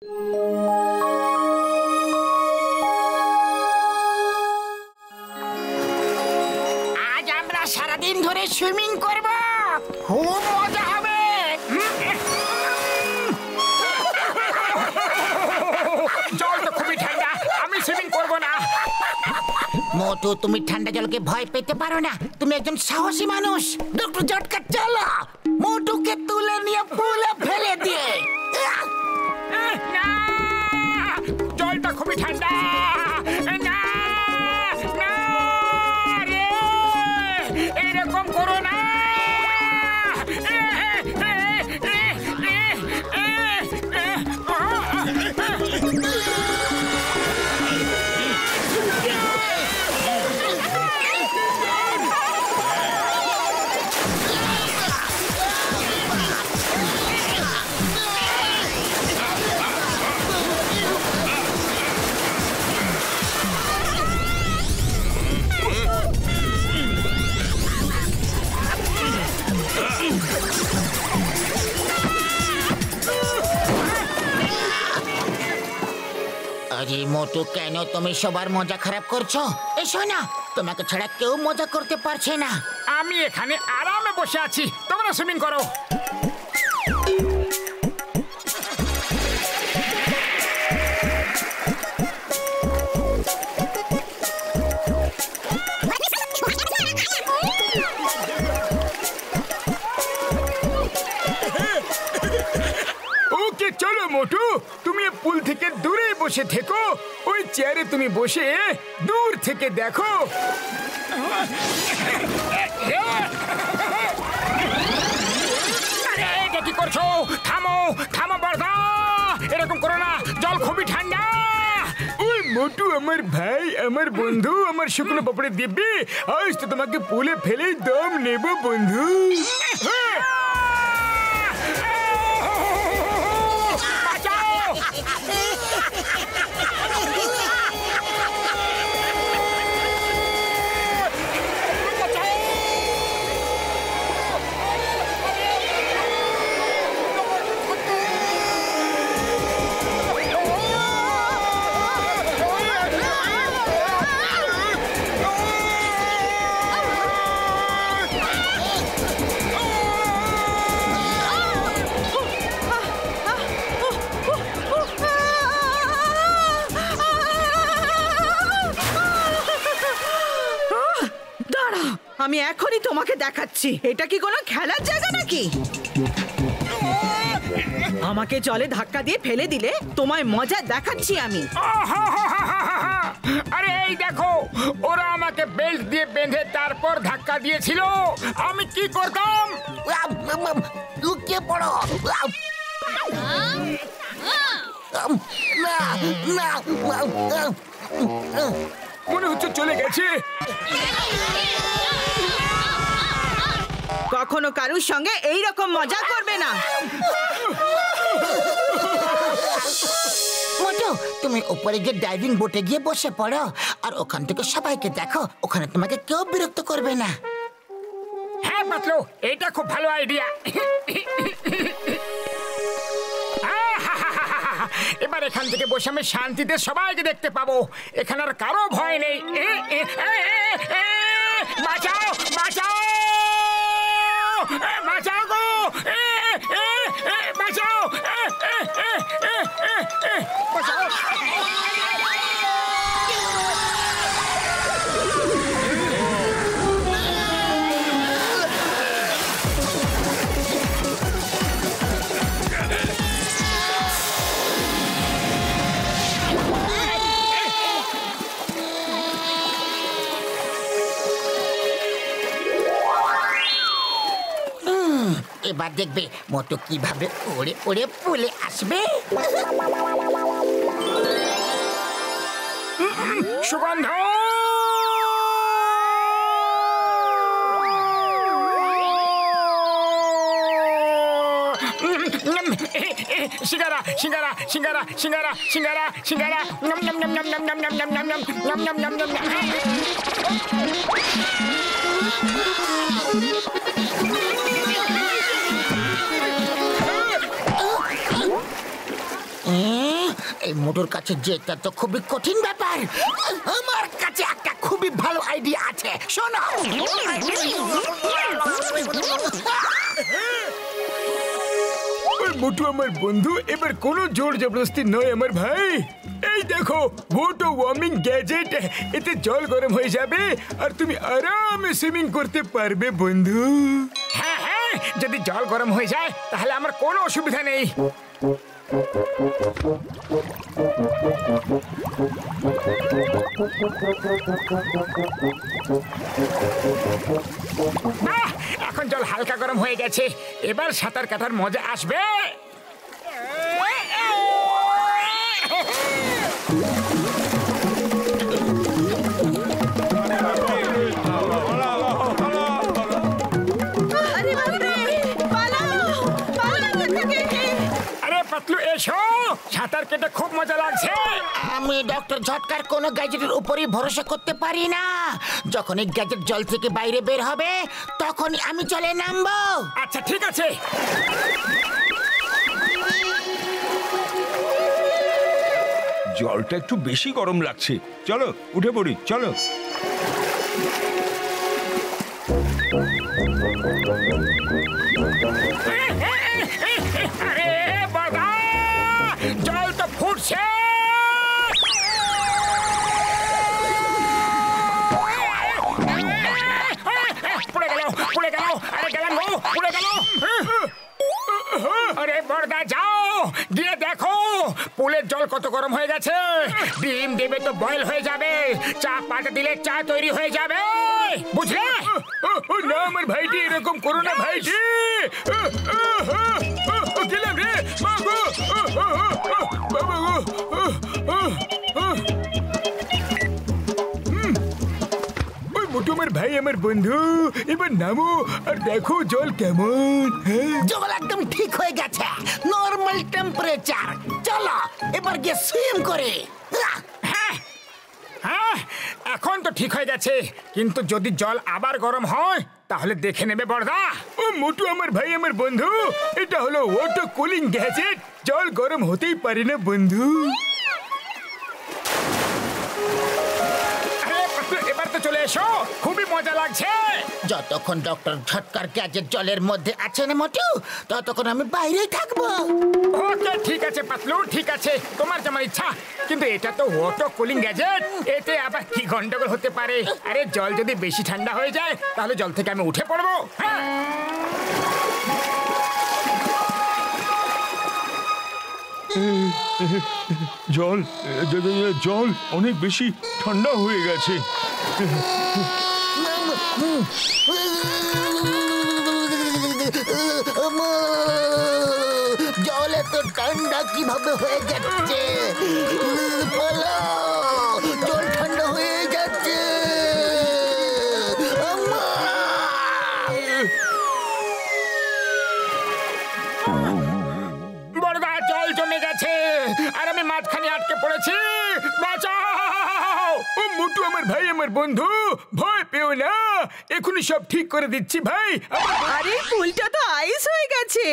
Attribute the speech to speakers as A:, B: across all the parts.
A: আজ আমরা সারাদিন ধরে সুইমিং করব, খুব মজা হবে।
B: জল তো খুবই ঠান্ডা, আমি সুইমিং করব না।
A: মোটু, তুমি ঠান্ডা জলকে ভয় পেতে পারো না, তুমি একজন সাহসী মানুষ। ডক্টর জটকা, চলো মোটুকে তুলে নিয়ে পুলে ফেলে দিয়ে।
B: না, জলটা খুবই ঠান্ডা। না না রে, এরকম করো না।
A: আরে মোটু, কেন তুমি সবার মজা খারাপ করছো? এসো না, তোমাকে ছাড়া কেউ মজা করতে পারছে না।
B: আমি এখানে আরামে বসে আছি, তোমরা সুইমিং করো। ওকে চলো মোটু, তুমি পুল থেকে দূরে বসে থেকো। ওই চেয়ারে তুমি বসে দূর থেকে দেখো। আরে এটা কি করছো? থামো থামো বর্দা, এরকম করো না, জল খুবই ঠান্ডা। ওই মোটু আমার ভাই, আমার বন্ধু, আমার শুকনো পাপড়ে দিব্যি, আজ তো তোমাকে পুলে ফেলে দম নেব বন্ধু।
C: আমি এখনই তোমাকে দেখাচ্ছি, এটা কি কোনো খেলার জায়গা নাকি? আমাকে জলে ধাক্কা দিয়ে ফেলে দিলে তোমায় মজা দেখাচ্ছি আমি।
B: আরে এই দেখো, ওরা আমাকে বেল্ট দিয়ে বেঁধে তারপর ধাক্কা দিয়েছিল, আমি কি করতাম?
A: লুকিয়ে পড়ো।
B: মনে হচ্ছে চলে গেছে।
C: কখনো কারুর সঙ্গে এই রকম মজা করবে না।
A: মোটু, তুমি উপরে গিয়ে ডাইভিং বোটে গিয়ে বসে পড়ো, আর ওখান থেকে সবাইকে দেখো, ওখানে তোমাকে কেউ বিরক্ত করবে না।
B: হ্যাঁ পাতলু, এটা খুব ভালো আইডিয়া। এবার এখান থেকে বসে আমি শান্তিতে সবাইকে দেখতে পাবো, এখানে আর কারো ভয় নেই। বাঁচাও বাঁচাও বাঁচাও গো, বাঁচাও বাঁচাও।
A: এবার দেখবে মোটু কিভাবে ওড়ে ওড়ে পুলে আসবে।
B: সুগন্ধ, সিঙ্গারা সিঙ্গারা সিঙ্গারা সিঙ্গারা সিঙ্গারা সিঙ্গারা, নম নম নম নম নম নম নম নম নম নম নম নম নম।
A: এই মোটর কাছে যেটা তো খুবই কঠিন ব্যাপার। আমার কাছে একটা খুবই ভালো আইডিয়া আছে, শোনো।
B: মোটু আমার বন্ধু, এবার কোনো জোর জবরদস্তি নয় আমার ভাই। এই দেখো মোটো ওয়ার্মিং গ্যাজেট, এতে জল গরম হয়ে যাবে আর তুমি আরামে সুইমিং করতে পারবে বন্ধু। হ্যাঁ হ্যাঁ, যদি জল গরম হয়ে যায় তাহলে আমার কোনো অসুবিধা নেই। এখন জল হালকা গরম হয়ে গেছে, এবার সাঁতার কাটার মজা আসবে। পাতলু এসো, সাঁতার কেটে খুব মজা লাগছে।
A: আমি ডক্টর ঝটকার কোনো গ্যাজেটের উপরই ভরসা করতে পারি না। যখন এই গ্যাজেট জল থেকে বাইরে বের হবে তখনই আমি চলে নামবো।
B: আচ্ছা ঠিক আছে।
D: জলটা একটু বেশি গরম লাগছে, চলো উঠে পড়ি, চলো।
B: আরে বাবা, জল তো ফুটছে। পড়ে গেল, পড়ে গেল, আরে গেলাম গো, পড়ে গেল। আরে বড়দা যাও, গিয়ে দেখো পুলের জল কত গরম হয়ে গেছে। ডিম দেবে তো বয়েল হয়ে যাবে, চা পাতা দিলে চা তৈরি হয়ে যাবে, বুঝলে? না আমার ভাইটি, এরকম করো না ভাইটি। গেলাম রে বাবা গো। মোটু আমার ভাই, আমার বন্ধু, এবার নামো আর দেখো জল কেমন।
A: জল একদম ঠিক হয়ে গেছে, নরমাল টেম্পারেচার। চলো এবার গিয়ে সুইম করে।
B: হ্যাঁ হ্যাঁ, এখন তো ঠিক হয়ে গেছে, কিন্তু যদি জল আবার গরম হয় তাহলে দেখে নেবে বড়দা। ও মোটু আমার ভাই, আমার বন্ধু, এটা হলো ওয়াটার কুলিং গ্যাজেট, জল গরম হতেই পারে না বন্ধু। এবার তো চলে এসো, খুবই মজা লাগছে।
A: যতক্ষণ ডক্টর ঝটকার গ্যাজেট জলের মধ্যে আছে না মোটু, ততক্ষণ আমি বাইরেই থাকবো।
B: ওকে ঠিক আছে পাতলু, ঠিক আছে, তোমার যেমন ইচ্ছা। কিন্তু এটা তো ওয়াটার কুলিং গ্যাজেট, এতে আবার কি গন্ডগোল হতে পারে? আরে জল যদি বেশি ঠান্ডা হয়ে যায় তাহলে জল থেকে আমি উঠে পড়বো। হ্যাঁ
D: জল জল অনেক বেশি ঠান্ডা হয়ে গেছে।
A: জল এত ঠান্ডা কিভাবে হয়ে যাচ্ছে? জল ঠান্ডা হয়ে যাচ্ছে।
B: বড়দা জল জমে গেছে আর আমি মাঝখানে আটকে পড়েছি, বাঁচাও। ও মোটু আমার ভাই, আমার বন্ধু, ভয় পেও না, এখনই সব ঠিক করে দিচ্ছি ভাই।
C: আরে পুলটা তো আইস হয়ে গেছে।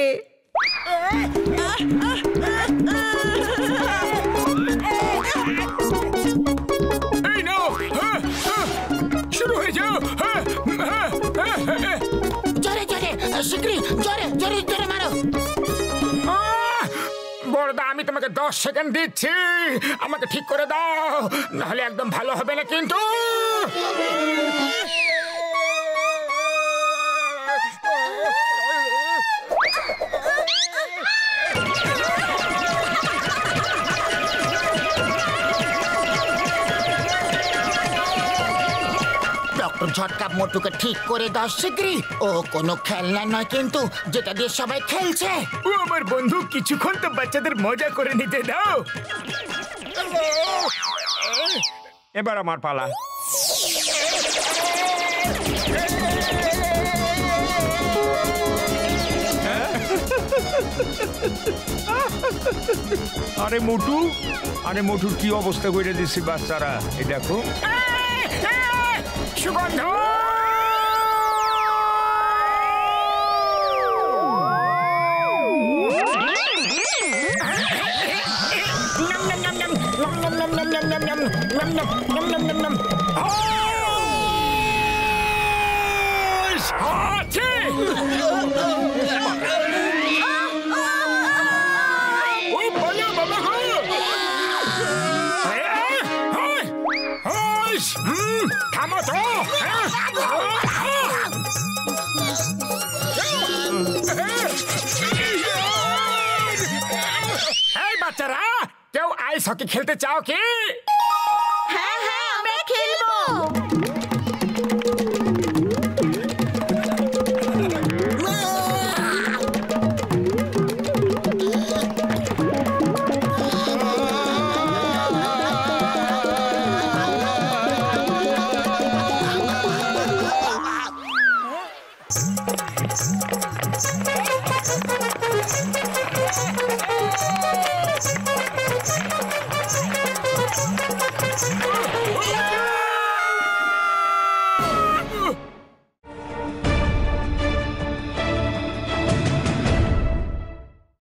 B: এই নাও, শুরু হয়ে যাও।
A: জোরে জোরে, শিগগিরই জোরে জোরে জোরে মারো।
B: বড়দা আমি তোমাকে 10 সেকেন্ড দিচ্ছি, আমাকে ঠিক করে দাও, নাহলে একদম ভালো হবে না কিন্তু।
A: ডক্টর ঝটকা মোটুকে ঠিক করে দাও শিগগিরই। ও কোনো খেলনা নয় কিন্তু, যেটা দিয়ে সবাই খেলছে।
B: ও আমার বন্ধু, কিছুক্ষণ তো বাচ্চাদের মজা করে নিতে দাও।
D: এবার আমার পালা। আরে মোটু, আরে মোটুর কি অবস্থা করে দিচ্ছি বাচ্চারা, এই দেখো।
B: সুগন্ধ, থামো তো। এই বাচ্চারা, কেউ আইস হকি খেলতে চাও কি?
C: হ্যাঁ হ্যাঁ আমরা খেলবো।